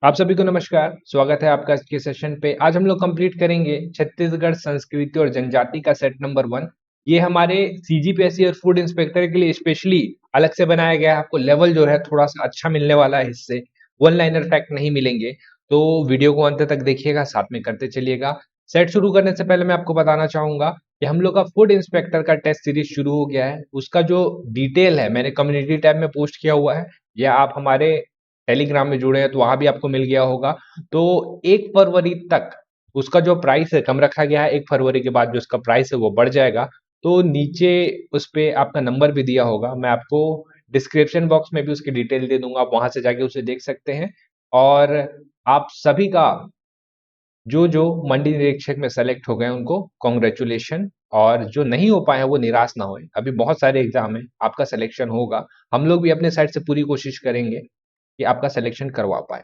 आप सभी को नमस्कार। स्वागत है आपका आज के सेशन पे। आज हम लोग कंप्लीट करेंगे छत्तीसगढ़ संस्कृति और जनजाति का सेट नंबर 1। ये हमारे सीजीपीएससी और फूड इंस्पेक्टर के लिए स्पेशली अलग से बनाया गया है। आपको लेवल जो है थोड़ा सा अच्छा मिलने वाला है, इससे वन लाइनर फैक्ट नहीं मिलेंगे। तो वीडियो को अंत तक देखिएगा, साथ में करते चलिएगा। सेट शुरू करने से पहले मैं आपको बताना चाहूंगा कि हम लोग का फूड इंस्पेक्टर का टेस्ट सीरीज शुरू हो गया है। उसका जो डिटेल है मैंने कम्युनिटी टैब में पोस्ट किया हुआ है, या आप हमारे टेलीग्राम में जुड़े हैं तो वहां भी आपको मिल गया होगा। तो 1 फरवरी तक उसका जो प्राइस है कम रखा गया है। 1 फरवरी के बाद जो उसका प्राइस है वो बढ़ जाएगा। तो नीचे उस पे आपका नंबर भी दिया होगा, मैं आपको डिस्क्रिप्शन बॉक्स में भी उसकी डिटेल दे दूंगा, आप वहां से जाके उसे देख सकते हैं। और आप सभी का जो मंडी निरीक्षक में सेलेक्ट हो गए उनको कॉन्ग्रेचुलेशन, और जो नहीं हो पाए हैं वो निराश ना होए। अभी बहुत सारे एग्जाम है, आपका सिलेक्शन होगा। हम लोग भी अपने साइड से पूरी कोशिश करेंगे कि आपका सिलेक्शन करवा पाए।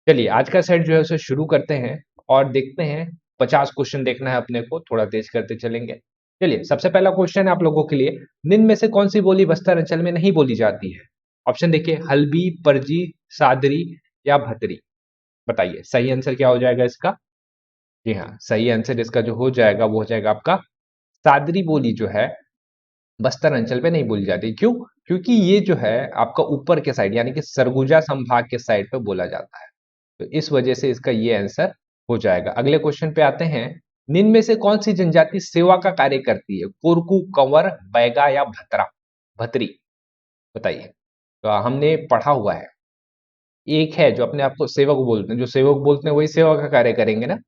चलिए आज का सेट जो है उसे शुरू करते हैं और देखते हैं। 50 क्वेश्चन देखना है अपने को, थोड़ा तेज करते चलेंगे। चलिए सबसे पहला क्वेश्चन है आप लोगों के लिए, निम्न में से कौन सी बोली बस्तर अंचल में नहीं बोली जाती है? ऑप्शन देखिए, हल्बी, परजी, सादरी या भतरी। बताइए सही आंसर क्या हो जाएगा इसका। जी हाँ, सही आंसर इसका जो हो जाएगा वो हो जाएगा आपका सादरी बोली जो है बस्तर अंचल पे नहीं बोली जाती। क्यों? क्योंकि ये जो है आपका ऊपर के साइड यानी कि सरगुजा संभाग के साइड पे बोला जाता है। तो इस वजह से इसका ये आंसर हो जाएगा। अगले क्वेश्चन पे आते हैं, निम्न में से कौन सी जनजाति सेवा का कार्य करती है? कोरकू, कंवर, बैगा या भतरा भतरी। बताइए। तो हमने पढ़ा हुआ है, एक है जो अपने आप को सेवक बोलते हैं, जो सेवक बोलते हैं वही सेवा का कार्य करेंगे ना।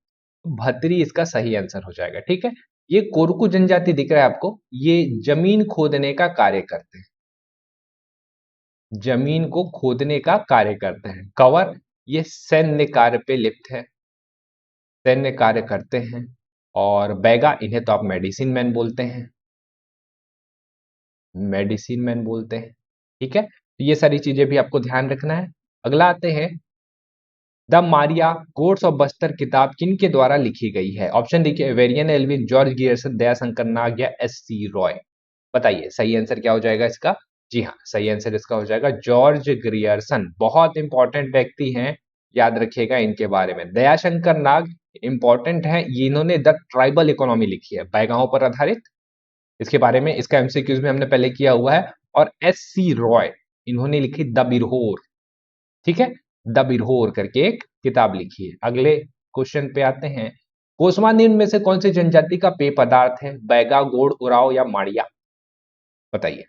भतरी इसका सही आंसर हो जाएगा। ठीक है, ये कोरकू जनजाति दिख रहा है आपको, ये जमीन खोदने का कार्य करते हैं, जमीन को खोदने का कार्य करते हैं। कंवर, ये सैन्य कार्य पे लिप्त है, सैन्य कार्य करते हैं। और बैगा, इन्हें तो आप मेडिसिन मैन बोलते हैं, मेडिसिन मैन बोलते हैं। ठीक है, तो ये सारी चीजें भी आपको ध्यान रखना है। अगला आते हैं, the Maria courts of Bastar किताब किनके द्वारा लिखी गई है? ऑप्शन देखिए, वेरियन एल्विन, जॉर्ज गियर्सन, दयाशंकर नाग या एस.सी. रॉय। बताइए सही आंसर क्या हो जाएगा इसका। जी हाँ, सही आंसर इसका हो जाएगा जॉर्ज ग्रियर्सन। बहुत इंपॉर्टेंट व्यक्ति हैं, याद रखिएगा इनके बारे में। दयाशंकर नाग इंपॉर्टेंट है, इन्होंने द ट्राइबल इकोनॉमी लिखी है, बैगाओं पर आधारित। इसके बारे में इसका एमसीक्यूज में हमने पहले किया हुआ है। और एस.सी. रॉय, इन्होंने लिखी द बिरहोर। ठीक है, द बिरहोर करके एक किताब लिखी है। अगले क्वेश्चन पे आते हैं, कोसमा निम्न में से कौन सी जनजाति का पेय पदार्थ है? बैगा, गोड़, उराव या माड़िया। बताइए।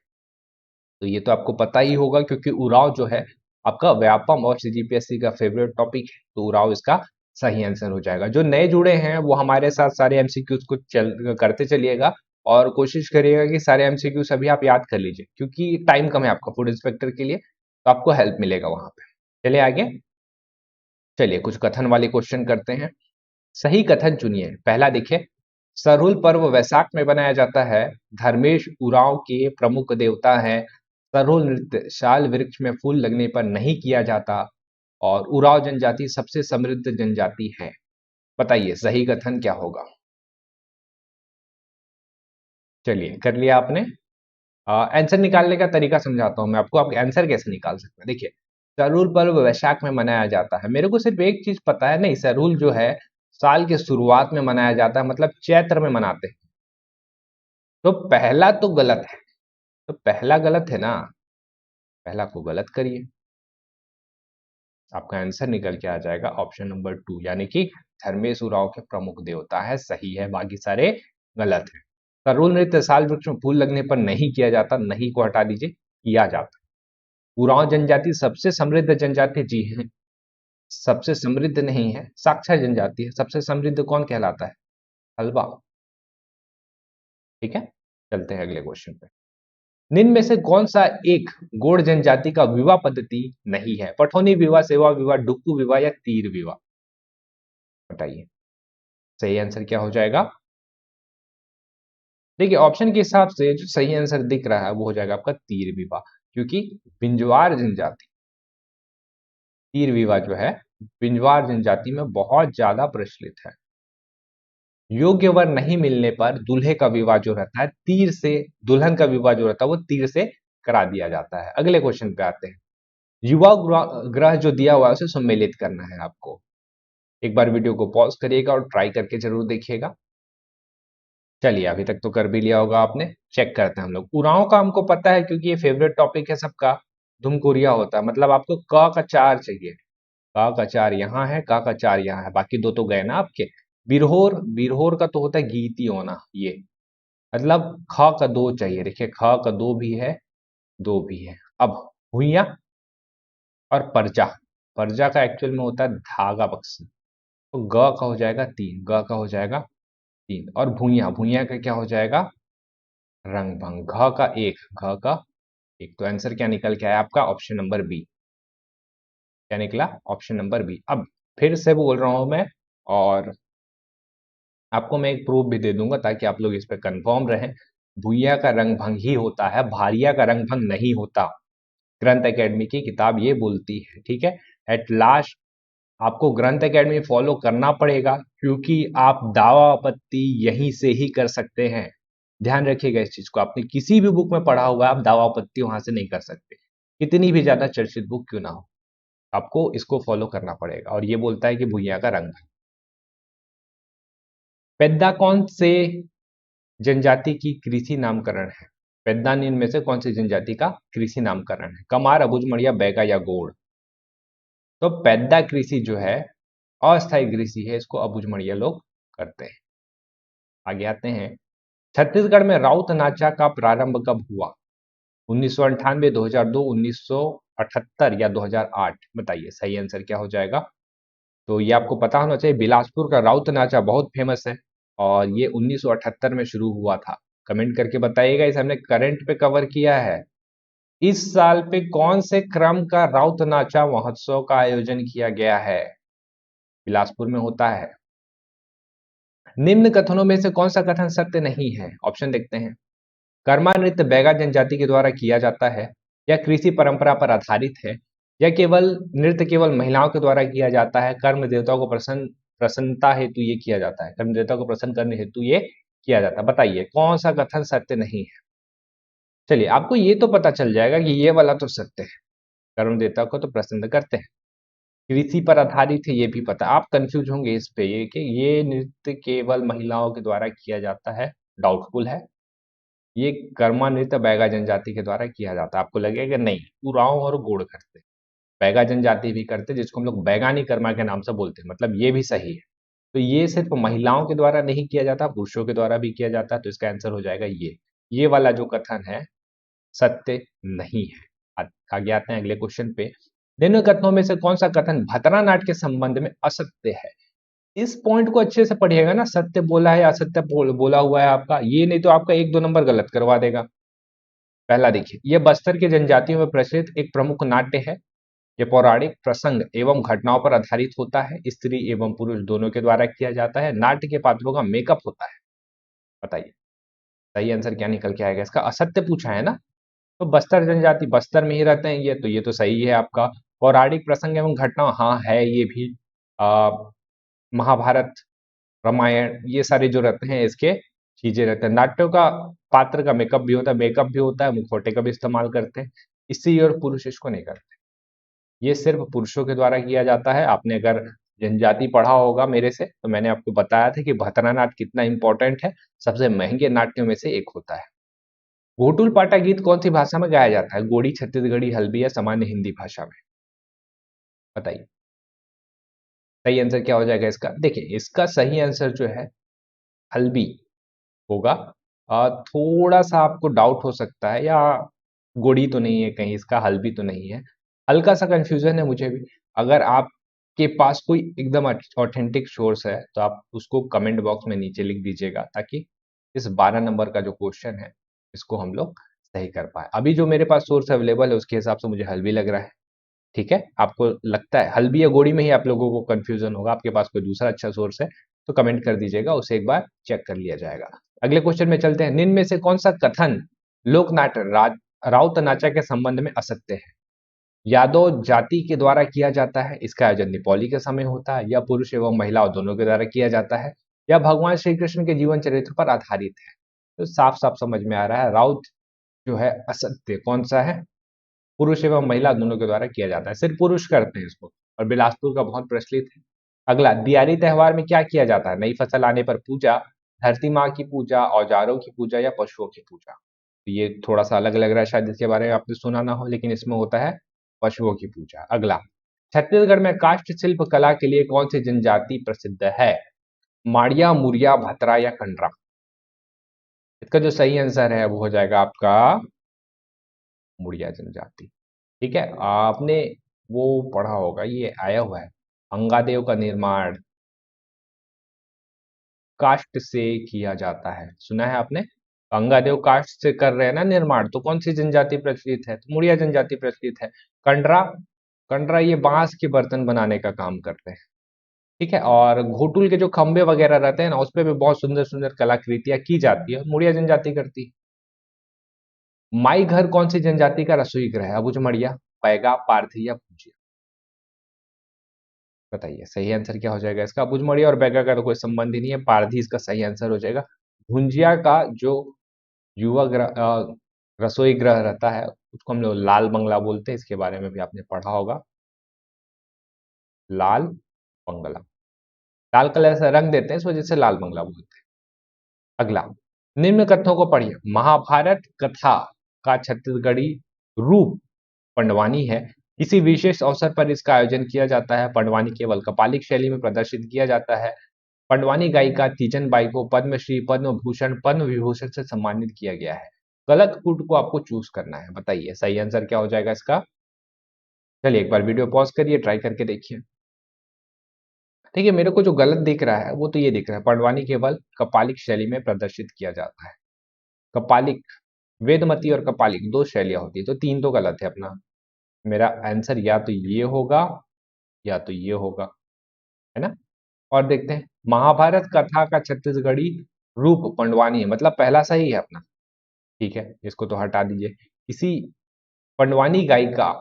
तो ये तो आपको पता ही होगा क्योंकि उराव जो है आपका व्यापम और सीजीपीएससी का फेवरेट टॉपिक है, तो उराव इसका सही आंसर हो जाएगा। जो नए जुड़े हैं वो हमारे साथ सारे एमसीक्यूज को करते चलिएगा, और कोशिश करिएगा कि सारे एमसीक्यू सभी आप याद कर लीजिए, क्योंकि टाइम कम है आपका फूड इंस्पेक्टर के लिए, तो आपको हेल्प मिलेगा वहां पे। चलिए आगे। चलिए कुछ कथन वाले क्वेश्चन करते हैं, सही कथन चुनिए। पहला देखिए, सरहुल पर्व वैशाख में बनाया जाता है, धर्मेश उरांव के प्रमुख देवता हैं, सरहुल नृत्य शाल वृक्ष में फूल लगने पर नहीं किया जाता, और उरांव जनजाति सबसे समृद्ध जनजाति है। बताइए सही कथन क्या होगा। चलिए कर लिया आपने। आंसर निकालने का तरीका समझाता हूं मैं आपको, आप आंसर कैसे निकाल सकते हैं। देखिए, सरहुल पर्व वैशाख में मनाया जाता है, मेरे को सिर्फ एक चीज पता है, नहीं सरहुल जो है साल के शुरुआत में मनाया जाता है, मतलब चैत्र में मनाते हैं। तो पहला तो गलत है, तो पहला गलत है ना, पहला को गलत करिए, आपका आंसर निकल के आ जाएगा ऑप्शन नंबर 2, यानी कि धर्मेश उरांव के प्रमुख देवता है, सही है, बाकी सारे गलत है। करोल नृत्य साल वृक्ष में फूल लगने पर नहीं किया जाता, नहीं को हटा दीजिए, किया जाता। उरांव जनजाति सबसे समृद्ध जनजाति, जी है, सबसे समृद्ध नहीं है, साक्षर जनजाति है। सबसे समृद्ध कौन कहलाता है? हलवा। ठीक है, चलते हैं अगले क्वेश्चन पे। निम्न में से कौन सा एक गोंड जनजाति का विवाह पद्धति नहीं है? पठौनी विवाह, सेवा विवाह, डुक्कू विवाह या तीर विवाह। बताइए सही आंसर क्या हो जाएगा। देखिए ऑप्शन के हिसाब से जो सही आंसर दिख रहा है वो हो जाएगा आपका तीर विवाह, क्योंकि बिंजवार जनजाति, तीर विवाह जो है बिंजवार जनजाति में बहुत ज्यादा प्रचलित है। योग्य वर नहीं मिलने पर दूल्हे का विवाह जो रहता है तीर से, दुल्हन का विवाह जो रहता है वो तीर से करा दिया जाता है। अगले क्वेश्चन पे आते हैं, युवा ग्रह जो दिया हुआ है उसे सम्मिलित करना है आपको। एक बार वीडियो को पॉज करिएगा और ट्राई करके जरूर देखिएगा। चलिए, अभी तक तो कर भी लिया होगा आपने। चेक करते हैं हम लोग। उराव का हमको पता है क्योंकि ये फेवरेट टॉपिक है सबका। धुमकुरिया होता है, मतलब आपको क का 4 चाहिए। क का 4 यहाँ है, क का 4 यहाँ है, बाकी दो तो गए ना आपके। बिरहोर, बिरहोर का तो होता है गीति होना, ये मतलब ख का 2 चाहिए। देखिए ख का 2 भी है, 2 भी है। अब भुइया और परजा, परजा का एक्चुअल में होता है धागा बक्सी। तो ग का हो जाएगा 3, ग का हो जाएगा 3, और भुइया, भुइया का क्या हो जाएगा रंग भंग। घ का 1, घ का 1। तो आंसर क्या निकल के आया आपका? Option number B. क्या निकला? Option number B. अब फिर से बोल रहा हूं मैं, और आपको मैं एक प्रूफ भी दे दूंगा ताकि आप लोग इस पे कंफर्म रहें। भुइया का रंग भंग ही होता है, भारिया का रंग भंग नहीं होता। ग्रंथ एकेडमी की किताब ये बोलती है, ठीक है। एट लास्ट आपको ग्रंथ एकेडमी फॉलो करना पड़ेगा, क्योंकि आप दावा आपत्ति यहीं से ही कर सकते हैं। ध्यान रखिएगा इस चीज को। आपने किसी भी बुक में पढ़ा हुआ है, आप दावा आपत्ति वहां से नहीं कर सकते, कितनी भी ज्यादा चर्चित बुक क्यों ना हो। आपको इसको फॉलो करना पड़ेगा, और ये बोलता है कि भुइया का रंग। पेद्दा कौन से जनजाति की कृषि नामकरण है? पेद्दा निम्न में से कौन सी जनजाति का कृषि नामकरण है? कमार, अबुझमड़िया, बैगा या गोड़? तो पेद्दा कृषि जो है अस्थायी कृषि है, इसको अबुझमड़िया लोग करते हैं। आगे आते हैं। छत्तीसगढ़ में राउत नाचा का प्रारंभ कब हुआ? 1998, 2002, 1978 या 2008? बताइए सही आंसर क्या हो जाएगा। तो ये आपको पता होना चाहिए। बिलासपुर का राउत नाचा बहुत फेमस है, और ये 1978 में शुरू हुआ था। कमेंट करके बताइएगा, इसे हमने करंट पे कवर किया है। इस साल पे कौन से क्रम का राउत नाचा महोत्सव का आयोजन किया गया है? बिलासपुर में होता है। निम्न कथनों में से कौन सा कथन सत्य नहीं है? ऑप्शन देखते हैं। कर्मा नृत्य बैगा जनजाति के द्वारा किया जाता है, या कृषि परंपरा पर आधारित है, या केवल नृत्य केवल महिलाओं के द्वारा किया जाता है, कर्म देवताओं को प्रसन्नता हेतु ये किया जाता है, कर्म देवताओं को प्रसन्न करने हेतु ये किया जाता है। बताइए कौन सा कथन सत्य नहीं है। चलिए, आपको ये तो पता चल जाएगा कि ये वाला तो सत्य है, कर्म देवता को तो प्रसन्न करते हैं। कृषि पर आधारित है, ये भी पता। आप कंफ्यूज होंगे इस पे, ये कि ये नृत्य केवल महिलाओं के द्वारा किया जाता है, डाउटफुल है। ये कर्मा नृत्य बैगा जनजाति के द्वारा किया जाता है। आपको लगेगा नहीं, उरांव और गोंड करते, बैगा जनजाति भी करते, जिसको हम लोग बैगानी कर्मा के नाम से बोलते हैं, मतलब ये भी सही है। तो ये सिर्फ महिलाओं के द्वारा नहीं किया जाता, पुरुषों के द्वारा भी किया जाता है। तो इसका आंसर हो जाएगा ये वाला जो कथन है सत्य नहीं है। आगे आते हैं अगले क्वेश्चन पे। निम्न कथनों में से कौन सा कथन भतरा नाट्य के संबंध में असत्य है? इस पॉइंट को अच्छे से पढ़िएगा ना, सत्य बोला है या असत्य बोला हुआ है आपका, ये नहीं तो आपका 1-2 नंबर गलत करवा देगा। पहला देखिए, यह बस्तर के जनजातियों में प्रचलित एक प्रमुख नाट्य है। यह पौराणिक प्रसंग एवं घटनाओं पर आधारित होता है, स्त्री एवं पुरुष दोनों के द्वारा किया जाता है, नाट्य के पात्रों का मेकअप होता है। बताइए सही आंसर क्या निकल के आएगा इसका? असत्य पूछा है ना, तो बस्तर जनजाति बस्तर में ही रहते हैं ये तो सही है आपका। पौराणिक प्रसंग एवं घटना, हाँ है ये भी। आ, महाभारत, रामायण, ये सारे जो रहते हैं इसके चीजें रहते हैं। नाट्यों का पात्र का मेकअप भी होता है, मुखौटे का भी इस्तेमाल करते हैं। स्त्री और पुरुष इसको नहीं करते, ये सिर्फ पुरुषों के द्वारा किया जाता है। आपने अगर जनजाति पढ़ा होगा मेरे से, तो मैंने आपको बताया था कि भतरानाट्य कितना इंपॉर्टेंट है, सबसे महंगे नाट्यों में से एक होता है। घोटुल पाटा गीत कौन सी भाषा में गाया जाता है? गोड़ी, छत्तीसगढ़ी, हल्बी या सामान्य हिंदी भाषा में? बताइए सही आंसर क्या हो जाएगा इसका? देखिए इसका सही आंसर जो है हल्बी होगा। थोड़ा सा आपको डाउट हो सकता है, या गोड़ी तो नहीं है कहीं, इसका हल्बी तो नहीं है, हल्का सा कंफ्यूजन है मुझे भी। अगर आपके पास कोई एकदम ऑथेंटिक सोर्स है तो आप उसको कमेंट बॉक्स में नीचे लिख दीजिएगा, ताकि इस 12 नंबर का जो क्वेश्चन है इसको हम लोग सही कर पाए। अभी जो मेरे पास सोर्स अवेलेबल है उसके हिसाब से मुझे हल्बी लग रहा है। ठीक है, आपको लगता है हल्बी या गोड़ी में ही आप लोगों को कंफ्यूजन होगा, आपके पास कोई दूसरा अच्छा सोर्स है तो कमेंट कर दीजिएगा, उसे एक बार चेक कर लिया जाएगा। अगले क्वेश्चन में चलते हैं। निम्न में से कौन सा कथन लोक नाट्य राउत नाचा के संबंध में असत्य है? यादव जाति के द्वारा किया जाता है, इसका आयोजन दीपावली के समय होता है, या पुरुष एवं महिलाओं दोनों के द्वारा किया जाता है, या भगवान श्री कृष्ण के जीवन चरित्र पर आधारित है? तो साफ साफ समझ में आ रहा है, राउत जो है असत्य। कौन सा है? पुरुष एवं महिला दोनों के द्वारा किया जाता है, सिर्फ पुरुष करते हैं इसको, और बिलासपुर का बहुत प्रचलित है। अगला, दियारी त्योहार में क्या किया जाता है? नई फसल आने पर पूजा, धरती माँ की पूजा, औजारों की पूजा या पशुओं की पूजा। तो ये थोड़ा सा अलग लग रहा है, शायद इसके बारे में आपने सुना ना हो, लेकिन इसमें होता है पशुओं की पूजा। अगला, छत्तीसगढ़ में काष्ठ शिल्प कला के लिए कौन सी जनजाति प्रसिद्ध है? माड़िया, मुरिया, भतरा या कंडरा। इसका जो सही आंसर है वो हो जाएगा आपका मुड़िया जनजाति। ठीक है, आपने वो पढ़ा होगा, ये आया हुआ है, अंगादेव का निर्माण काष्ठ से किया जाता है, सुना है आपने? अंगादेव काष्ठ से कर रहे हैं ना निर्माण, तो कौन सी जनजाति प्रचलित है? तो मुड़िया जनजाति प्रचलित है। कंडरा, कंडरा ये बांस के बर्तन बनाने का काम करते हैं। ठीक है, और घोटुल के जो खंबे वगैरह रहते हैं ना, उस पे भी बहुत सुंदर सुंदर कलाकृतियां की जाती है, मुड़िया जनजाति करती है। माई घर कौन सी जनजाति का रसोई गृह है? अबुझमड़िया, पैगा, पारधी या भुजिया। बताइए सही आंसर क्या हो जाएगा इसका? अबुझमड़िया और बैगा का तो कोई संबंध ही नहीं है, पारधी इसका सही आंसर हो जाएगा। भुंजिया का जो युवा रसोई गृह रहता है उसको हम लोग लाल बंगला बोलते हैं, इसके बारे में भी आपने पढ़ा होगा, लाल बंगला। लाल कलर से रंग देते हैं, इस वजह से लाल बंगला बोलते हैं। अगला, निम्न कथनों को पढ़िए। महाभारत कथा का छत्तीसगढ़ी रूप पंडवानी है, किसी विशेष अवसर पर इसका आयोजन किया जाता है। पंडवानी केवल कपालिक शैली में प्रदर्शित किया जाता है। पंडवानी गायिका तीजन बाई को पद्मश्री, पद्म भूषण, पद्म विभूषण से सम्मानित किया गया है। गलत फूड को आपको चूज करना है, बताइए सही आंसर क्या हो जाएगा इसका? चलिए एक बार वीडियो पॉज करिए, ट्राई करके देखिए। ठीक है, मेरे को जो गलत दिख रहा है वो तो ये दिख रहा है, पंडवानी केवल कपालिक शैली में प्रदर्शित किया जाता है। कपालिक, वेदमती और कपालिक दो शैलियां होती है, तो तीन तो गलत है अपना। मेरा आंसर या तो ये होगा या तो ये होगा, है ना? और देखते हैं, महाभारत कथा का छत्तीसगढ़ी रूप पंडवानी है, मतलब पहला सही है अपना। ठीक है, इसको तो हटा दीजिए। किसी पंडवानी गायिका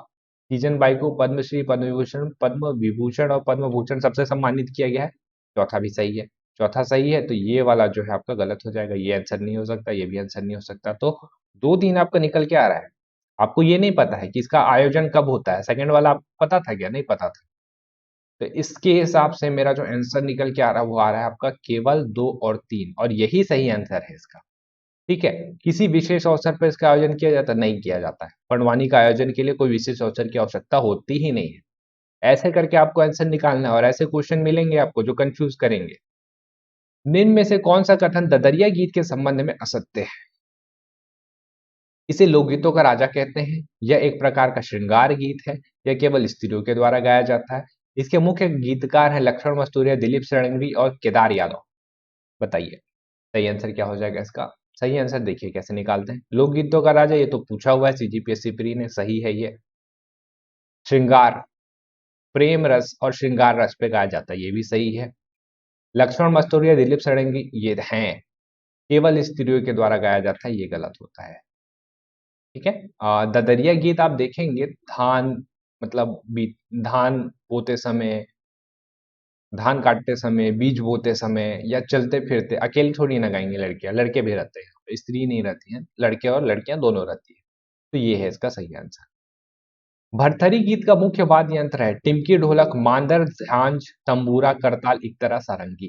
तीजन बाई को पद्मश्री, पद्म विभूषण, पद्म विभूषण और पद्म भूषण सबसे सम्मानित किया गया है। चौथा भी सही है, चौथा सही है, तो ये वाला जो है आपका गलत हो जाएगा, ये आंसर नहीं हो सकता, ये भी आंसर नहीं हो सकता। तो 2-3 आपका निकल के आ रहा है। आपको ये नहीं पता है कि इसका आयोजन कब होता है, सेकंड वाला आपको पता था क्या? नहीं पता था। तो इसके हिसाब से मेरा जो आंसर निकल के आ रहा है वो आ रहा है आपका केवल 2 और 3, और यही सही आंसर है इसका। ठीक है, किसी विशेष अवसर पर इसका आयोजन किया जाता? नहीं किया जाता है। पंडवानी का आयोजन के लिए कोई विशेष अवसर की आवश्यकता होती ही नहीं है। ऐसे करके आपको आंसर निकालना है, और ऐसे क्वेश्चन मिलेंगे आपको जो कंफ्यूज करेंगे। निम्न में से कौन सा कथन ददरिया गीत के संबंध में असत्य है? इसे लोकगीतों का राजा कहते हैं, यह एक प्रकार का श्रृंगार गीत है, यह केवल स्त्रियों के द्वारा गाया जाता है, इसके मुख्य गीतकार हैं लक्ष्मण मस्तूरिया, दिलीप षडंगी और केदार यादव। बताइए सही आंसर क्या हो जाएगा इसका? सही आंसर देखिए कैसे निकालते हैं। लोकगीतों का राजा, ये तो पूछा हुआ है सीजीपीएससी प्री ने, सही है ये। श्रृंगार, प्रेम रस और श्रृंगार रस पे गाया जाता है, ये भी सही है। लक्ष्मण मस्तूरिया, दिलीप षडंगी ये हैं, केवल स्त्रियों के द्वारा गाया जाता है, ये गलत होता है। ठीक है, ददरिया गीत आप देखेंगे, धान मतलब धान बोते समय, धान काटते समय, बीज बोते समय या चलते फिरते, अकेले थोड़ी ना गाएंगे लड़कियां, लड़के भी रहते हैं, स्त्री नहीं रहती हैं, लड़के और लड़कियां दोनों रहती है। तो ये है इसका सही आंसर। भरथरी गीत का मुख्य वाद्य यंत्र है टिमकी, ढोलक, मांदर, झांझ, तंबूरा, करताल, इकतरा, सारंगी।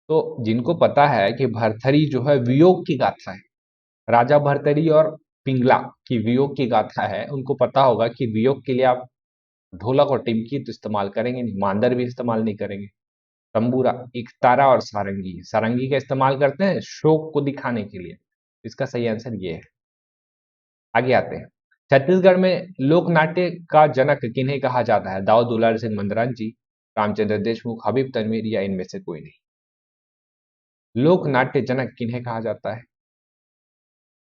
तो जिनको पता है कि भरथरी जो है वियोग की गाथा है, राजा भरथरी और पिंगला की वियोग की गाथा है, उनको पता होगा कि वियोग के लिए आप ढोलक और टिमकी तो इस्तेमाल करेंगे नहीं, मांदर भी इस्तेमाल नहीं करेंगे। तंबूरा, इकतारा और सारंगी, सारंगी का इस्तेमाल करते हैं शोक को दिखाने के लिए। इसका सही आंसर ये है। आगे आते हैं, छत्तीसगढ़ में लोक नाट्य का जनक किन्हें कहा जाता है? दाऊ दुलार सिंह मंदरान जी, रामचंद्र देशमुख, हबीब तनवीर या इनमें से कोई नहीं। लोक नाट्य जनक किन्हें कहा जाता है?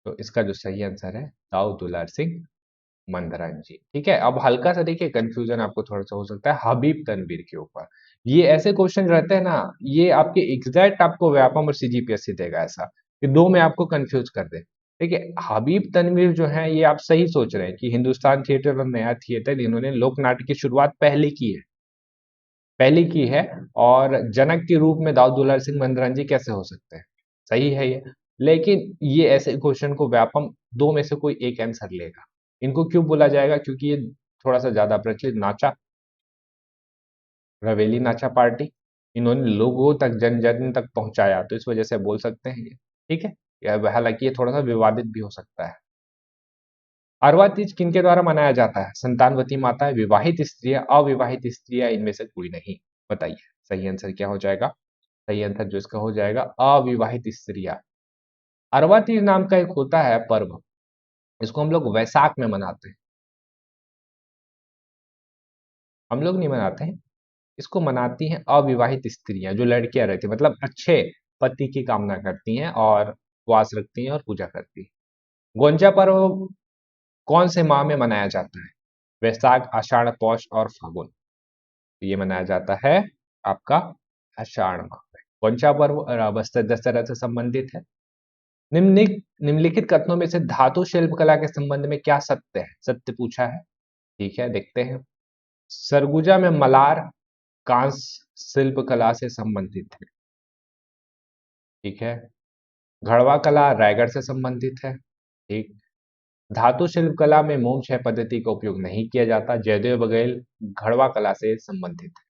तो इसका जो सही आंसर है दाऊ दुलार सिंह मंदरान जी। ठीक है, अब हल्का सा देखिए कंफ्यूजन आपको थोड़ा सा हो सकता है हबीब तनवीर के ऊपर। ये ऐसे क्वेश्चन रहते हैं ना, ये आपके एग्जैक्ट आपको व्यापम और सीजीपीएससी देगा ऐसा कि दो में आपको कंफ्यूज कर दे। देखिए हबीब तनवीर जो है, ये आप सही सोच रहे हैं कि हिंदुस्तान थिएटर और नया थिएटर, इन्होंने लोक नाट्य की शुरुआत पहले की है, पहले की है। और जनक के रूप में दाऊद दुलार सिंह मंदरान जी कैसे हो सकते हैं? सही है ये, लेकिन ये ऐसे क्वेश्चन को व्यापम दो में से कोई एक आंसर लेगा। इनको क्यों बोला जाएगा? क्योंकि ये थोड़ा सा ज्यादा प्रचलित नाचा, रवेली नाचा पार्टी, इन्होंने लोगों तक, जन जन तक पहुंचाया, तो इस वजह से बोल सकते हैं ये। ठीक है, हालांकि ये थोड़ा सा विवादित भी हो सकता है। अरवा तीज किनके द्वारा मनाया जाता है? संतानवती माताएं, विवाहित स्त्रियां, अविवाहित स्त्रियां, इनमें से कोई नहीं। बताइए सही आंसर क्या हो जाएगा? सही आंसर जो इसका हो जाएगा अविवाहित स्त्रियां। अरवा तीज नाम का एक होता है पर्व, इसको हम लोग वैसाख में मनाते हैं। हम लोग नहीं मनाते हैं, इसको मनाती हैं अविवाहित स्त्रियां, जो लड़कियां रहती हैं, मतलब अच्छे पति की कामना करती हैं और उपवास रखती हैं और पूजा करती हैं। गोंजा पर्व कौन से माह में मनाया जाता है? वैशाख, आषाढ़, पौष और फागुन। तो ये मनाया जाता है आपका आषाढ़ माह में। गोंचा पर्व बस्तर दशहरा से संबंधित है। निम्नलिखित कथनों में से धातु शिल्प कला के संबंध में क्या सत्य है? सत्य पूछा है। ठीक है, देखते हैं। सरगुजा में मलार कांस्य शिल्प कला से संबंधित है। ठीक है। घड़वा कला रायगढ़ से संबंधित है। ठीक। धातु शिल्प कला में मोम छह पद्धति का उपयोग नहीं किया जाता। जयदेव बघेल घड़वा कला से संबंधित है।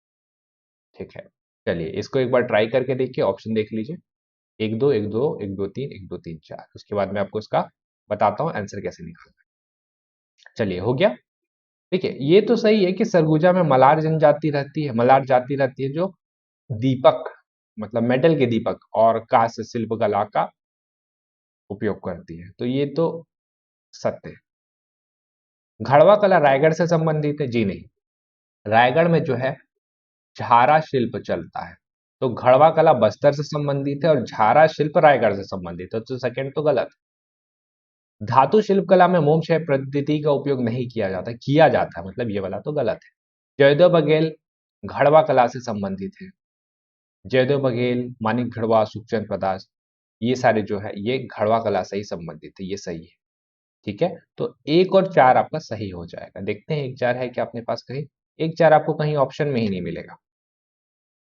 ठीक है, चलिए इसको एक बार ट्राई करके देखिए, ऑप्शन देख लीजिए। एक दो, एक दो, एक दो तीन, एक दो तीन चार, उसके बाद मैं आपको इसका बताता हूँ आंसर कैसे निकालना है। चलिए हो गया। देखिए ये तो सही है कि सरगुजा में मलार जनजाति रहती है, मलार जाति रहती है, जो दीपक, मतलब मेटल के दीपक और कांस्य शिल्प कला का उपयोग करती है, तो ये तो सत्य है। घड़वा कला रायगढ़ से संबंधित है? जी नहीं, रायगढ़ में जो है झारा शिल्प चलता है, तो घड़वा कला बस्तर से संबंधित है और झारा शिल्प रायगढ़ से संबंधित है, तो सेकंड तो गलत। धातु शिल्प कला में मोम छह पद्धति का उपयोग नहीं किया जाता है, मतलब ये वाला तो गलत है। जयदेव बघेल घड़वा कला से संबंधित है। जयदेव बघेल, मानिक घड़वा, सुखचंद प्रदास, ये सारे जो है ये घड़वा कला से ही संबंधित है, ये सही है। ठीक है, तो एक और चार आपका सही हो जाएगा। देखते हैं एक चार है क्या अपने पास कहीं? एक चार आपको कहीं ऑप्शन में ही नहीं मिलेगा।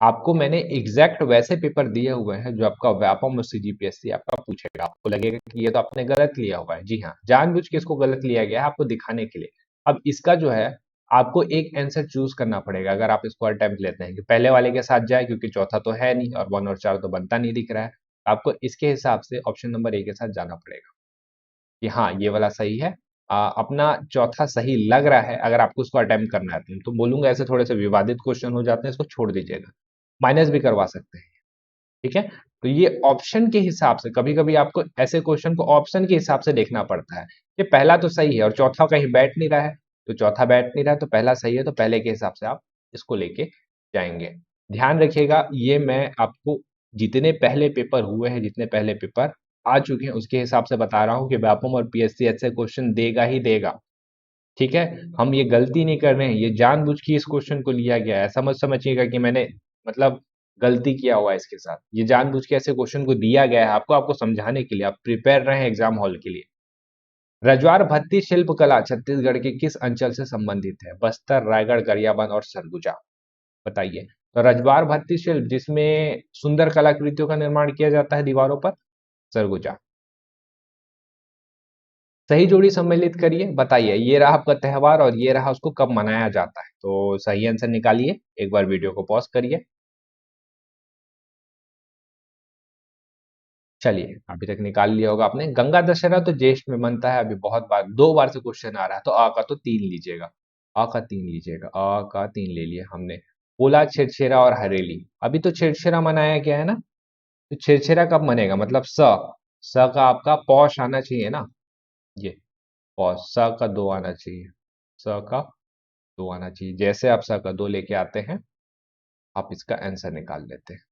आपको मैंने एग्जैक्ट वैसे पेपर दिए हुए हैं जो आपका व्यापम और सीजीपीएससी आपका पूछेगा। आपको लगेगा कि ये तो आपने गलत लिया हुआ है। जी हाँ, जानबूझ के इसको गलत लिया गया है आपको दिखाने के लिए। अब इसका जो है आपको एक आंसर चूज करना पड़ेगा अगर आप इसको अटेम्प्ट लेते हैं कि पहले वाले के साथ जाए, क्योंकि चौथा तो है नहीं और 1 और 4 तो बनता नहीं दिख रहा है। आपको इसके हिसाब से ऑप्शन नंबर ए के साथ जाना पड़ेगा कि हाँ ये वाला सही है। अपना चौथा सही लग रहा है, अगर आपको इसको अटेम्प्ट करना है तो बोलूंगा ऐसे थोड़े से विवादित क्वेश्चन हो जाते हैं, इसको छोड़ दीजिएगा, माइनस भी करवा सकते हैं। ठीक है, तो ये ऑप्शन के हिसाब से, कभी कभी आपको ऐसे क्वेश्चन को ऑप्शन के हिसाब से देखना पड़ता है कि पहला तो सही है और चौथा कहीं बैठ नहीं रहा है, तो चौथा बैठ नहीं रहा है तो पहला सही है, तो पहले के हिसाब से आप इसको लेके जाएंगे। ध्यान रखिएगा, ये मैं आपको जितने पहले पेपर हुए हैं, जितने पहले पेपर आ चुके हैं, उसके हिसाब से बता रहा हूँ कि व्यापम और पीएससी ऐसे क्वेश्चन देगा ही देगा। ठीक है, हम ये गलती नहीं कर रहे हैं, ये जानबूझ के इस क्वेश्चन को लिया गया है। ऐसा मत समझिएगा कि मैंने मतलब गलती किया हुआ है इसके साथ, ये जानबूझ के ऐसे क्वेश्चन को दिया गया है आपको, आपको समझाने के लिए, आप प्रिपेयर रहे एग्जाम हॉल के लिए। रजवार भत्ती शिल्प कला छत्तीसगढ़ के किस अंचल से संबंधित है? बस्तर, रायगढ़, गरियाबंद और सरगुजा। बताइए। तो रजवार भत्ती शिल्प जिसमें सुंदर कलाकृतियों का निर्माण किया जाता है दीवारों पर, सरगुजा। सही जोड़ी सम्मिलित करिए, बताइए ये रहा आपका त्योहार और ये रहा उसको कब मनाया जाता है, तो सही आंसर निकालिए। एक बार वीडियो को पॉज करिए। चलिए अभी तक निकाल लिया होगा आपने। गंगा दशहरा तो ज्येष्ठ में बनता है, अभी बहुत बार, दो बार से क्वेश्चन आ रहा है, तो आ का तो 3 लीजिएगा। आ का 3 लीजिएगा, आ का 3 ले लिया हमने। पोला, छेरछेरा और हरेली, अभी तो छेरछेरा मनाया गया है ना, तो छेरछेरा कब मनेगा? मतलब स का आपका पौष आना चाहिए ना, ये पौष, स का 2 आना चाहिए, स का 2 आना चाहिए। जैसे आप स का 2 लेके आते हैं, आप इसका आंसर निकाल लेते हैं।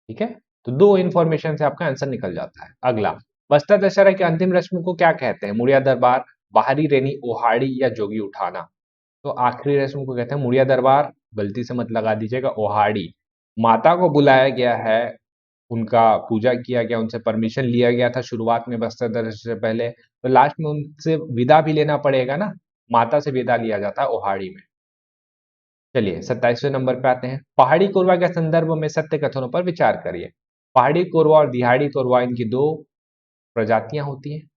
ठीक है, तो 2 इंफॉर्मेशन से आपका आंसर निकल जाता है। अगला, बस्तर दशहरा की अंतिम रस्म को क्या कहते हैं? मुड़िया दरबार, बाहरी रेनी, ओहाड़ी या जोगी उठाना। तो आखिरी रस्म को कहते हैं मुड़िया दरबार, गलती से मत लगा दीजिएगा, ओहाड़ी। माता को बुलाया गया है, उनका पूजा किया गया, उनसे परमिशन लिया गया था शुरुआत में बस्तर दशहरा से पहले, तो लास्ट में उनसे विदा भी लेना पड़ेगा ना, माता से विदा लिया जाता है ओहाड़ी में। चलिए 27वें नंबर पे आते हैं। पहाड़ी कोरवा के संदर्भ में सत्य कथनों पर विचार करिए। पहाड़ी कोरवा और दिहाड़ी कोरवा, इनकी दो प्रजातियां होती हैं।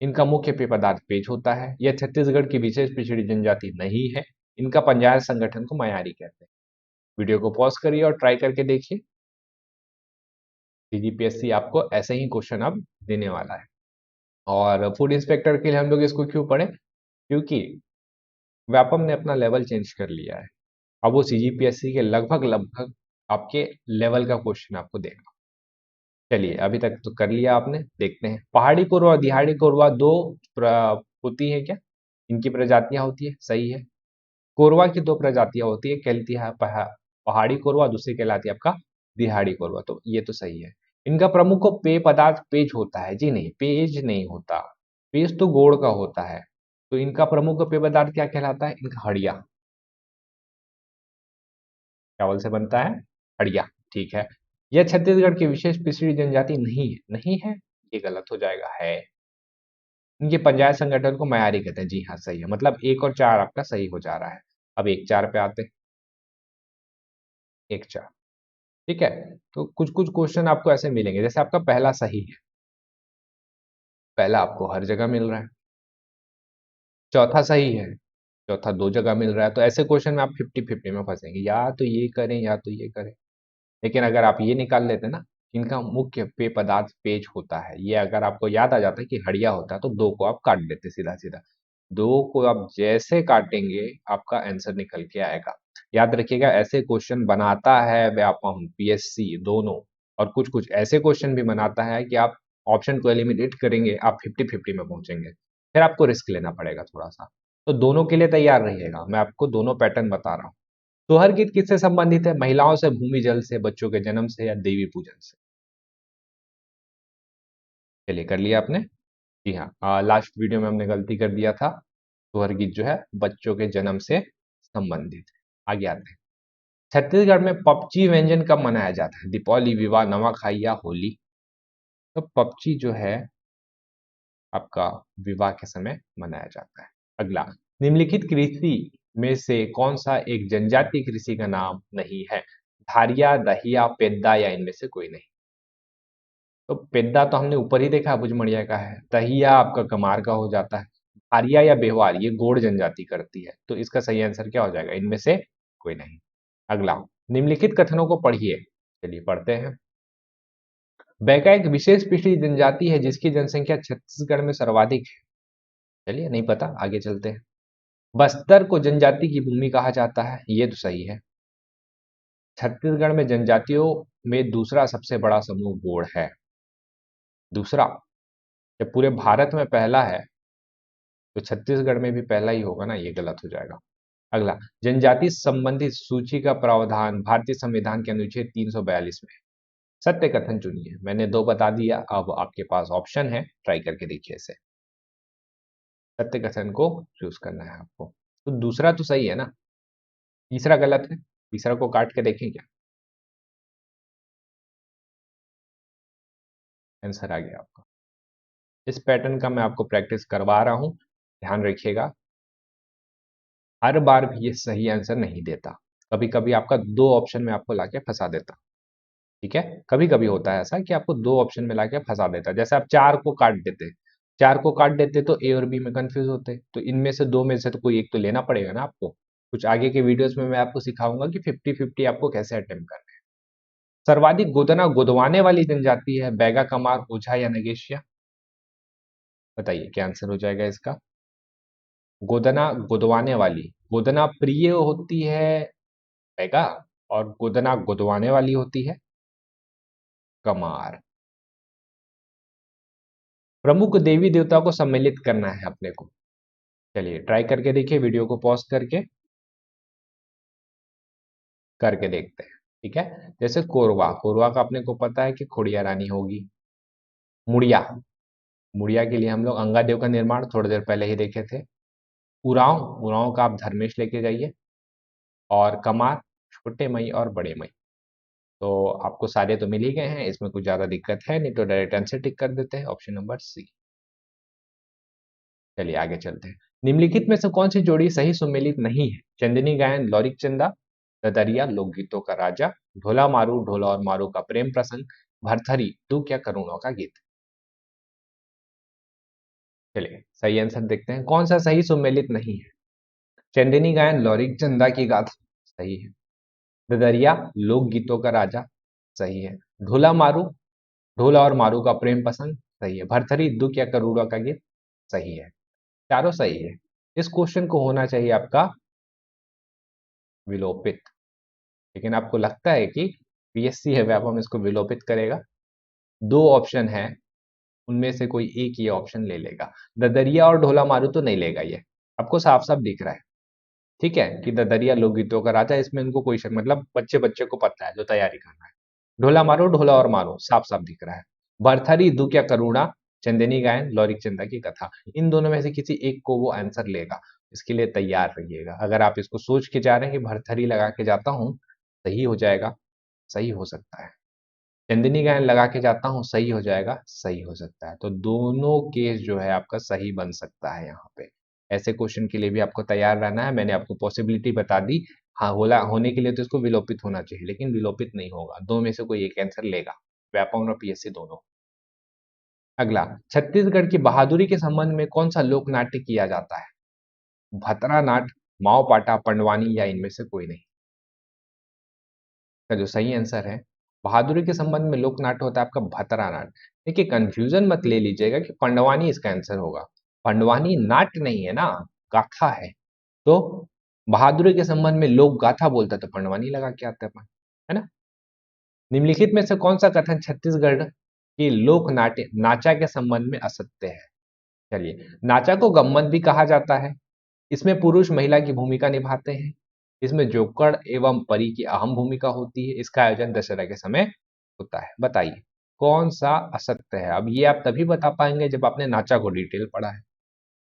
इनका मुख्य पेय पदार्थ पेज होता है। यह छत्तीसगढ़ की विशेष पिछड़ी जनजाति नहीं है। इनका पंचायत संगठन को मयारी कहते हैं। वीडियो को पॉज करिए और ट्राई करके देखिए। सीजीपीएससी आपको ऐसे ही क्वेश्चन अब देने वाला है। और फूड इंस्पेक्टर के लिए हम लोग इसको क्यों पढ़े, क्योंकि व्यापम ने अपना लेवल चेंज कर लिया है। अब वो सीजीपीएससी के लगभग लगभग आपके लेवल का क्वेश्चन आपको देगा। चलिए, अभी तक तो कर लिया आपने, देखते हैं। पहाड़ी कोरवा और दिहाड़ी कोरवा दो होती है क्या? इनकी प्रजातियां होती है, सही है। कोरवा की दो प्रजातियां होती है, कहती है पहाड़ी कोरवा, दूसरी कहलाती है आपका दिहाड़ी कोरवा, तो ये तो सही है। इनका प्रमुख पेय पदार्थ पेज होता है जी? नहीं, पेज नहीं होता, पेज तो गोड़ का होता है। तो इनका प्रमुख पेय पदार्थ क्या कहलाता है? इनका हड़िया, चावल से बनता है हड़िया, ठीक है। यह छत्तीसगढ़ की विशेष पिछड़ी जनजाति नहीं है। नहीं है, ये गलत हो जाएगा, है। इनके पंचायत संगठन को मयारी कहते हैं, जी हाँ सही है। मतलब 1 और 4 आपका सही हो जा रहा है। अब 1-4 पे आते हैं। 1-4, ठीक है। तो कुछ कुछ क्वेश्चन आपको ऐसे मिलेंगे, जैसे आपका पहला सही है, पहला आपको हर जगह मिल रहा है। चौथा सही है, चौथा 2 जगह मिल रहा है। तो ऐसे क्वेश्चन में आप 50-50 में फंसेंगे, या तो ये करें या तो ये करें। लेकिन अगर आप ये निकाल लेते ना, इनका मुख्य पेय पदार्थ पेज होता है, ये अगर आपको याद आ जाता है कि हड़िया होता है, तो 2 को आप काट देते सीधा सीधा। 2 को आप जैसे काटेंगे, आपका आंसर निकल के आएगा। याद रखिएगा, ऐसे क्वेश्चन बनाता है व्यापम, पीएससी दोनों। और कुछ कुछ ऐसे क्वेश्चन भी बनाता है कि आप ऑप्शन को एलिमिनेट करेंगे, आप 50-50 में पहुंचेंगे, फिर आपको रिस्क लेना पड़ेगा थोड़ा सा। तो दोनों के लिए तैयार रहिएगा, मैं आपको दोनों पैटर्न बता रहा हूँ। सोहर गीत किससे संबंधित है? महिलाओं से, भूमि जल से, बच्चों के जन्म से, या देवी पूजन से? चलिए, कर लिया आपने। जी हाँ, लास्ट वीडियो में हमने गलती कर दिया था। सोहर गीत जो है बच्चों के जन्म से संबंधित है। आगे आते हैं। छत्तीसगढ़ में पपची व्यंजन कब मनाया जाता है? दीपावली, विवाह, नवाखाई या होली? तो पपची जो है आपका विवाह के समय मनाया जाता है। अगला, निम्नलिखित कृषि में से कौन सा एक जनजातीय कृषि का नाम नहीं है? धारिया, दहिया, पेद्दा, या इनमें से कोई नहीं? तो पेद्दा तो हमने ऊपर ही देखा, भुजमड़िया का है। दहिया आपका कमार का हो जाता है। आर्या या बेवार, ये गोंड जनजाति करती है। तो इसका सही आंसर क्या हो जाएगा? इनमें से कोई नहीं। अगला, निम्नलिखित कथनों को पढ़िए। चलिए पढ़ते हैं। बैका एक विशेष पिछड़ी जनजाति है जिसकी जनसंख्या छत्तीसगढ़ में सर्वाधिक है। चलिए, नहीं पता, आगे चलते हैं। बस्तर को जनजाति की भूमि कहा जाता है, ये तो सही है। छत्तीसगढ़ में जनजातियों में दूसरा सबसे बड़ा समूह गोंड है। दूसरा, जब पूरे भारत में पहला है, तो छत्तीसगढ़ में भी पहला ही होगा ना, ये गलत हो जाएगा। अगला, जनजाति संबंधित सूची का प्रावधान भारतीय संविधान के अनुच्छेद 342 में है। सत्य कथन चुनिए। मैंने 2 बता दिया, अब आपके पास ऑप्शन है, ट्राई करके देखिए इसे। सत्य कथन को चूज करना है आपको। तो दूसरा तो सही है ना, तीसरा गलत है। तीसरा को काट के देखें क्या, आंसर आ गया आपका। इस पैटर्न का मैं आपको प्रैक्टिस करवा रहा हूं, ध्यान रखिएगा। हर बार भी ये सही आंसर नहीं देता, कभी कभी आपका 2 ऑप्शन में आपको लाके फंसा देता। ठीक है, कभी कभी होता है ऐसा कि आपको 2 ऑप्शन में लाके फंसा देता है। जैसे आप 4 को काट देते, 4 को काट देते तो ए और बी में कंफ्यूज होते, तो इनमें से 2 में से तो कोई एक तो लेना पड़ेगा ना आपको। कुछ आगे के वीडियोस में मैं आपको सिखाऊंगा कि 50-50 आपको कैसे अटेम्प्ट करना है। सर्वाधिक गोदना गोदवाने वाली जनजाति है बैगा, कमार, ओझा या नगेशिया? बताइए क्या आंसर हो जाएगा इसका। गोदना गोदवाने वाली, गोदना प्रिय होती है बैगा, और गोदना गोदवाने वाली होती है कमार। प्रमुख देवी देवता को सम्मिलित करना है अपने को। चलिए ट्राई करके देखिए, वीडियो को पॉज करके करके देखते हैं। ठीक है, जैसे कोरवा, कोरवा का अपने को पता है कि खोड़िया रानी होगी। मुड़िया, मुड़िया के लिए हम लोग अंगादेव का निर्माण थोड़ी देर पहले ही देखे थे। उरांव, उरांव का आप धर्मेश लेके जाइए। और कमार, छोटे मई और बड़े मई। तो आपको सारे तो मिल ही गए हैं, इसमें कुछ ज्यादा दिक्कत है नहीं, तो डायरेक्ट आंसर टिक कर देते हैं, ऑप्शन नंबर सी। चलिए आगे चलते हैं। निम्नलिखित में से कौन सी जोड़ी सही सुमेलित नहीं है? चंदनी गायन, लौरिक चंदा, ददरिया लोकगीतों का राजा, ढोला मारू, ढोला और मारू का प्रेम प्रसंग, भरथरी दुख या करुणों का गीत? चलिए सही आंसर देखते हैं, कौन सा सही सुमेलित नहीं है। चंदेनी गायन लौरिक चंदा की गाथा, सही है। ददरिया लोकगीतों का राजा, सही है। ढोला मारू, ढोला और मारू का प्रेम पसंद, सही है। भरथरी दुख या करूड़ा का गीत, सही है। चारों सही है। इस क्वेश्चन को होना चाहिए आपका विलोपित, लेकिन आपको लगता है कि पीएससी है व्यापम इसको विलोपित करेगा। दो ऑप्शन है, उनमें से कोई एक ये ऑप्शन ले लेगा। ददरिया और ढोला मारू तो नहीं लेगा, ये आपको साफ साफ दिख रहा है। ठीक है कि ददरिया लोकगीतों का राजा, इसमें इनको कोई शक, मतलब बच्चे बच्चे को पता है जो तैयारी कर रहा है। ढोला मारो, ढोला और मारो साफ साफ दिख रहा है। भरथरी दुख या करुणा, चंदेनी गायन लौरिक चंदा की कथा, इन दोनों में से किसी एक को वो आंसर लेगा। इसके लिए तैयार रहिएगा। अगर आप इसको सोच के जा रहे हैं कि भरथरी लगा के जाता हूँ सही हो जाएगा, सही हो सकता है। चंदनी गायन लगा के जाता हूँ सही हो जाएगा, सही हो सकता है। तो दोनों केस जो है आपका सही बन सकता है यहाँ पे। ऐसे क्वेश्चन के लिए भी आपको तैयार रहना है। मैंने आपको पॉसिबिलिटी बता दी। हाँ, होला होने के लिए तो इसको विलोपित होना चाहिए, लेकिन विलोपित नहीं होगा। दो में से कोई एक आंसर लेगा, व्यापम और पीएससी दोनों। अगला, छत्तीसगढ़ की बहादुरी के संबंध में कौन सा लोक नाट्य किया जाता है। भतरा नाट, माओ पाटा, पंडवानी या इनमें से कोई नहीं। का जो सही आंसर है, बहादुरी के संबंध में लोक नाट्य होता है आपका भतरा नाट। देखिए कंफ्यूजन मत ले लीजिएगा कि पंडवानी इसका आंसर होगा। पंडवानी नाट्य नहीं है ना, गाथा है। तो बहादुरी के संबंध में लोक गाथा बोलता है तो पंडवानी लगा के आते हैं अपन, है ना। निम्नलिखित में से कौन सा कथन छत्तीसगढ़ की लोक नाट्य नाचा के संबंध में असत्य है। चलिए, नाचा को गम्मत भी कहा जाता है। इसमें पुरुष महिला की भूमिका निभाते हैं। इसमें जोकड़ एवं परी की अहम भूमिका होती है। इसका आयोजन दशहरा के समय होता है। बताइए कौन सा असत्य है। अब ये आप तभी बता पाएंगे जब आपने नाचा को डिटेल पढ़ा है।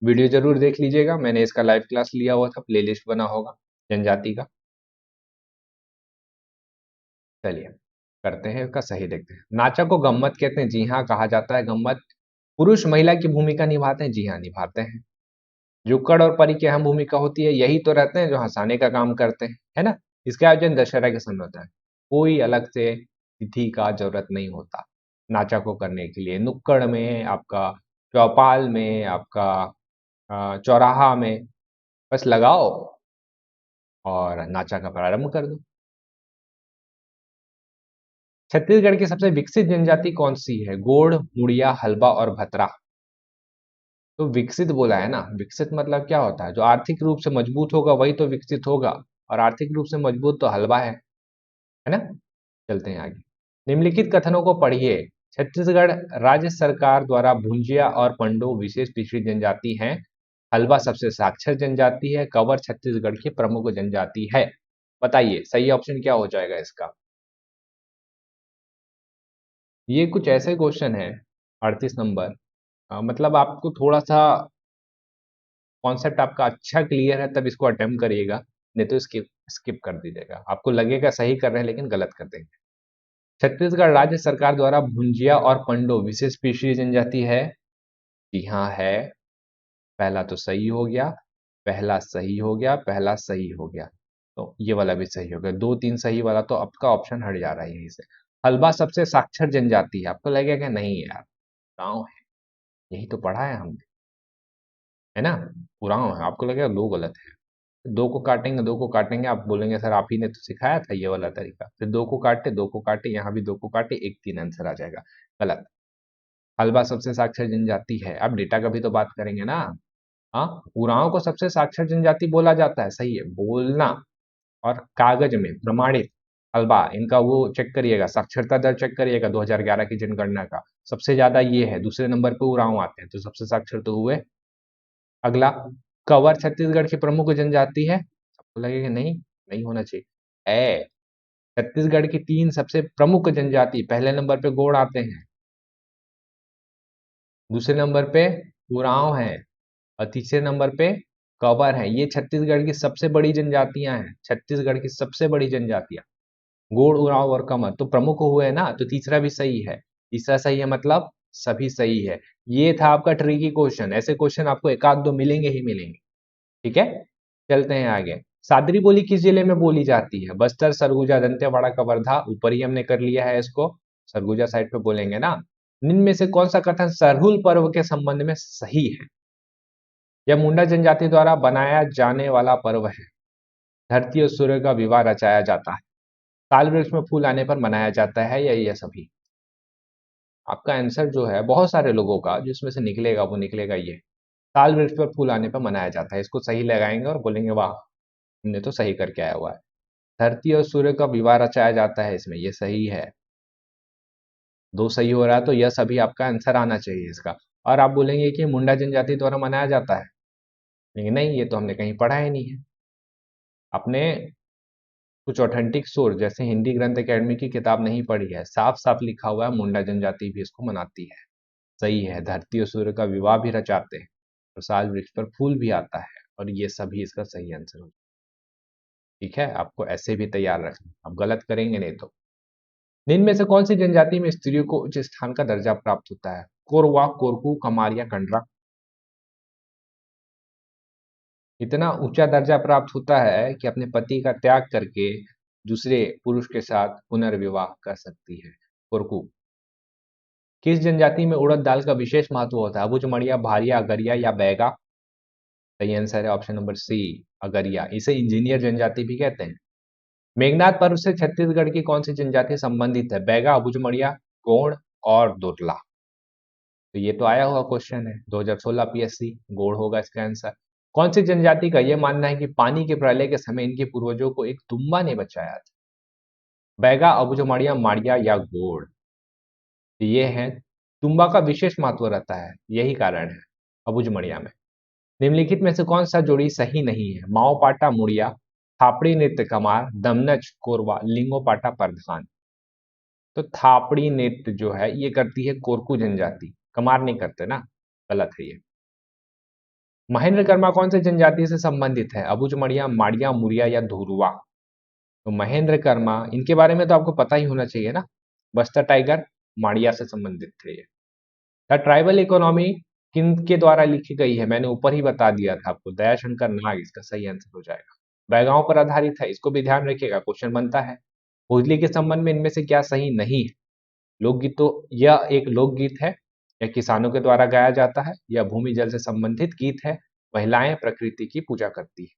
वीडियो जरूर देख लीजिएगा, मैंने इसका लाइव क्लास लिया हुआ था, प्लेलिस्ट बना होगा जनजाति का। चलिए करते हैं इसका सही, देखते हैं। नाचा को गम्मत कहते हैं, जी हाँ कहा जाता है गम्मत। पुरुष महिला की भूमिका निभाते हैं, जी हाँ निभाते हैं। जुक्कड़ और परी की अहम भूमिका होती है, यही तो रहते हैं जो हंसाने का काम करते हैं, है ना। इसका आयोजन दशहरा के समय होता है। कोई अलग से तिथि का जरूरत नहीं होता नाचा को करने के लिए। नुक्कड़ में आपका, चौपाल में आपका, चौराहा में बस लगाओ और नाचा का प्रारंभ कर दो। छत्तीसगढ़ की सबसे विकसित जनजाति कौन सी है। गोंड, मुड़िया, हल्बा और भतरा। तो विकसित बोला है ना, विकसित मतलब क्या होता है, जो आर्थिक रूप से मजबूत होगा वही तो विकसित होगा, और आर्थिक रूप से मजबूत तो हलवा है ना। चलते हैं आगे। निम्नलिखित कथनों को पढ़िए। छत्तीसगढ़ राज्य सरकार द्वारा भुंजिया और पंडो विशेष पिछड़ी जनजाति हैं। हलवा सबसे साक्षर जनजाति है। कंवर छत्तीसगढ़ की प्रमुख जनजाति है। बताइए सही ऑप्शन क्या हो जाएगा इसका। ये कुछ ऐसे क्वेश्चन है, 38 नंबर। मतलब आपको थोड़ा सा कॉन्सेप्ट आपका अच्छा क्लियर है तब इसको अटेम्प्ट करिएगा, नहीं तो स्किप स्किप कर दीजिएगा। आपको लगेगा सही कर रहे हैं लेकिन गलत कर देंगे। छत्तीसगढ़ राज्य सरकार द्वारा भुंजिया और पंडो विशेष पिछड़ी जनजाति है, जी हाँ है। पहला तो सही हो गया, पहला सही हो गया, पहला सही हो गया। तो ये वाला भी सही हो गया। दो तीन सही वाला तो आपका ऑप्शन हट जा रहा है यहीं से। हल्बा सबसे साक्षर जनजाति है, आपको लगेगा नहीं यार गाँव है, यही तो पढ़ा है हमने, है ना। पुराण है, आपको लगेगा दो गलत है। दो को काटेंगे, दो को काटेंगे, आप बोलेंगे सर आप ही ने तो सिखाया था ये वाला तरीका। फिर दो को काटे, दो को काटे, यहाँ भी दो को काटे, एक तीन आंसर आ जाएगा। गलत। हल्बा सबसे साक्षर जनजाति है। अब डेटा का भी तो बात करेंगे ना। हाँ, उरांव को सबसे साक्षर जनजाति बोला जाता है, सही है बोलना, और कागज में प्रमाणित हल्बा, इनका वो चेक करिएगा, साक्षरता दर चेक करिएगा 2011 की जनगणना का, सबसे ज्यादा ये है। दूसरे नंबर पे उरांव आते हैं, तो सबसे साक्षर तो हुए। अगला, कंवर छत्तीसगढ़ की प्रमुख जनजाति है, आपको लगेगा नहीं, नहीं होना चाहिए। है। छत्तीसगढ़ की तीन सबसे प्रमुख जनजाति, पहले नंबर पे गोंड आते हैं, दूसरे नंबर पे उरांव हैं, और तीसरे नंबर पे कंवर हैं। ये छत्तीसगढ़ की सबसे बड़ी जनजातियां हैं, छत्तीसगढ़ की सबसे बड़ी जनजातियां। गोंड, उरांव और कंवर तो प्रमुख हुए ना, तो तीसरा भी सही है। तीसरा सही है मतलब सभी सही है। ये था आपका ट्रिकी क्वेश्चन। ऐसे क्वेश्चन आपको एक आध दो मिलेंगे ही मिलेंगे। ठीक है, चलते हैं आगे। सादरी बोली किस जिले में बोली जाती है। बस्तर, सरगुजा, दंतेवाड़ा, कवर्धा। ऊपर ही हमने कर लिया है इसको, सरगुजा साइड पे बोलेंगे ना। निम्न में से कौन सा कथन सरहुल पर्व के संबंध में सही है। यह मुंडा जनजाति द्वारा बनाया जाने वाला पर्व है। धरती और सूर्य का विवाह रचाया जाता है। साल वृक्ष में फूल आने पर मनाया जाता है या ये सभी? आपका आंसर जो है बहुत सारे लोगों का जिसमें से निकलेगा वो निकलेगा ये। साल वृक्ष पर फूल आने पर मनाया जाता है। इसको सही लगाएंगे और बोलेंगे वाह, हमने तो सही करके आया हुआ है। धरती और सूर्य का विवाह रचाया जाता है, इसमें ये सही है। दो सही हो रहा है तो यह सभी आपका आंसर आना चाहिए इसका। और आप बोलेंगे कि मुंडा जनजाति द्वारा मनाया जाता है, लेकिन नहीं, ये तो हमने कहीं पढ़ा ही नहीं है। अपने कुछ ऑथेंटिक सोर्स जैसे हिंदी ग्रंथ एकेडमी की किताब नहीं पढ़ी है, साफ साफ लिखा हुआ है मुंडा जनजाति भी इसको मनाती है। सही है, धरती और सूर्य का विवाह भी रचाते हैं और साल वृक्ष पर फूल भी आता है, और ये सभी इसका सही आंसर हो। ठीक है, आपको ऐसे भी तैयार रखना, आप गलत करेंगे नहीं तो। निम्न में से कौन सी जनजाति में स्त्रियों को उच्च स्थान का दर्जा प्राप्त होता है? कोरवा, कोरकू, कमार या कंडरा? इतना ऊंचा दर्जा प्राप्त होता है कि अपने पति का त्याग करके दूसरे पुरुष के साथ पुनर्विवाह कर सकती है। कोरकू। किस जनजाति में उड़द दाल का विशेष महत्व होता है? अबुझ, मड़िया, भारिया, अगरिया या बैगा? सही आंसर है ऑप्शन नंबर सी, अगरिया। इसे इंजीनियर जनजाति भी कहते हैं। मेघनाथ पर्व से छत्तीसगढ़ की कौन सी जनजाति संबंधित है? बैगा, अबुझ, मड़िया, गोंड और दोरला? तो ये तो आया हुआ क्वेश्चन है 2016 पीएससी, गोड़ होगा इसका आंसर। कौन सी जनजाति का यह मानना है कि पानी के प्रलय के समय इनके पूर्वजों को एक तुम्बा ने बचाया था? बैगा, अबुझमाड़िया, माड़िया या गोड़? तो ये है, तुम्बा का विशेष महत्व रहता है, यही कारण है अबुझमड़िया में। निम्नलिखित में से कौन सा जोड़ी सही नहीं है? माओ पाटा मुड़िया, थापड़ी नृत्य कमार, दमनच कोरवा, लिंगो पाटा प्रधान? तो थापड़ी नृत्य जो है ये करती है कोरकू जनजाति, कमार नहीं करते ना, गलत है ये। महेंद्र कर्मा कौन से जनजाति से संबंधित है? अबुझमड़िया, माड़िया, मुड़िया या धुरुआ? तो महेंद्र कर्मा, इनके बारे में तो आपको पता ही होना चाहिए ना, बस्तर टाइगर माड़िया से संबंधित थे ये। द ट्राइबल इकोनॉमी किन के द्वारा लिखी गई है? मैंने ऊपर ही बता दिया था आपको, दयाशंकर नाग इसका सही आंसर हो जाएगा। बैगाओं पर आधारित है, इसको भी ध्यान रखिएगा, क्वेश्चन बनता है। भोजली के संबंध में इनमें से क्या सही नहीं है? लोकगीत, तो यह एक लोकगीत है, यह किसानों के द्वारा गाया जाता है, यह भूमि जल से संबंधित गीत है, महिलाएं प्रकृति की पूजा करती है।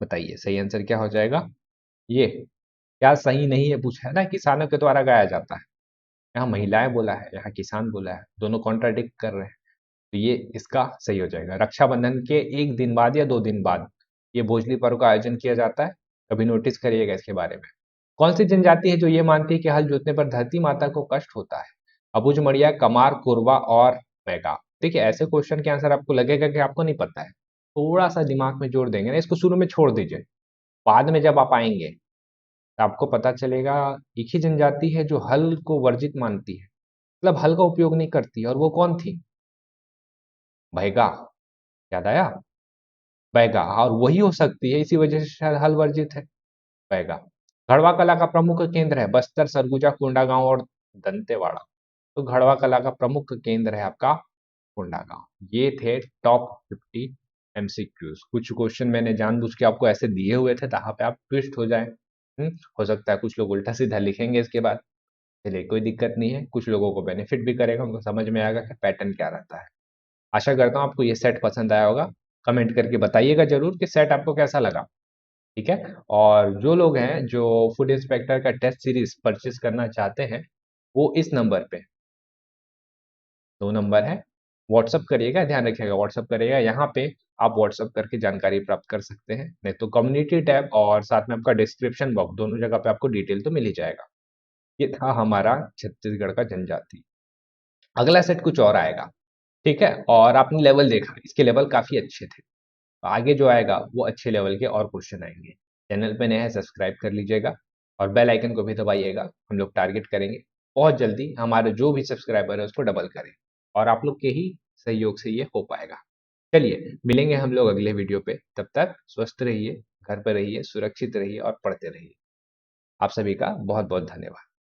बताइए सही आंसर क्या हो जाएगा? ये क्या सही नहीं है पूछा है ना, किसानों के द्वारा गाया जाता है। यहाँ महिलाएं बोला है, यहाँ किसान बोला है, दोनों कॉन्ट्राडिक्ट कर रहे हैं, तो ये इसका सही हो जाएगा। रक्षाबंधन के एक दिन बाद या 2 दिन बाद ये भोजली पर्व का आयोजन किया जाता है, कभी नोटिस करिएगा इसके बारे में। कौन सी जनजाति है जो ये मानती है कि हल जोतने पर धरती माता को कष्ट होता है? अबुझ, मड़िया, कमार, कोरवा और मैगा? देखिए, ऐसे क्वेश्चन के आंसर आपको लगेगा कि आपको नहीं पता है, थोड़ा सा दिमाग में जोड़ देंगे ना, इसको शुरू में छोड़ दीजिए, बाद में जब आप आएंगे तो आपको पता चलेगा एक ही जनजाति है जो हल को वर्जित मानती है, मतलब हल का उपयोग नहीं करती है, और वो कौन थी? बैगा। याद आया? बैगा, और वही हो सकती है, इसी वजह से शायद हल वर्जित है, बैगा। घड़वा कला का प्रमुख केंद्र है बस्तर, सरगुजा, कोंडागांव और दंतेवाड़ा? तो घड़वा कला का प्रमुख केंद्र है आपका कोंडागांव। ये थे टॉप 50 एमसीक्यूज। कुछ क्वेश्चन मैंने जानबूझ के आपको ऐसे दिए हुए थे ताकि आप ट्विस्ट हो जाए। हो सकता है कुछ लोग उल्टा सीधा लिखेंगे इसके बाद, चलिए कोई दिक्कत नहीं है, कुछ लोगों को बेनिफिट भी करेगा, उनको समझ में आएगा कि पैटर्न क्या रहता है। आशा करता हूँ आपको ये सेट पसंद आया होगा। कमेंट करके बताइएगा जरूर कि सेट आपको कैसा लगा। ठीक है, और जो लोग हैं जो फूड इंस्पेक्टर का टेस्ट सीरीज परचेज करना चाहते हैं, वो इस नंबर पे, 2 नंबर है, व्हाट्सअप करिएगा, ध्यान रखिएगा व्हाट्सअप करिएगा, यहाँ पे आप व्हाट्सअप करके जानकारी प्राप्त कर सकते हैं, नहीं तो कम्युनिटी टैब और साथ में आपका डिस्क्रिप्शन बॉक्स, दोनों जगह पे आपको डिटेल तो मिल ही जाएगा। ये था हमारा छत्तीसगढ़ का जनजाति। अगला सेट कुछ और आएगा, ठीक है, और आपने लेवल देखा, इसके लेवल काफी अच्छे थे, आगे जो आएगा वो अच्छे लेवल के और क्वेश्चन आएंगे। चैनल पे नए हैं, सब्सक्राइब कर लीजिएगा और बेल आइकन को भी दबाइएगा। हम लोग टारगेट करेंगे बहुत जल्दी हमारे जो भी सब्सक्राइबर है उसको डबल करें, और आप लोग के ही सहयोग से ये हो पाएगा। चलिए मिलेंगे हम लोग अगले वीडियो पे, तब तक स्वस्थ रहिए, घर पर रहिए, सुरक्षित रहिए और पढ़ते रहिए। आप सभी का बहुत बहुत धन्यवाद।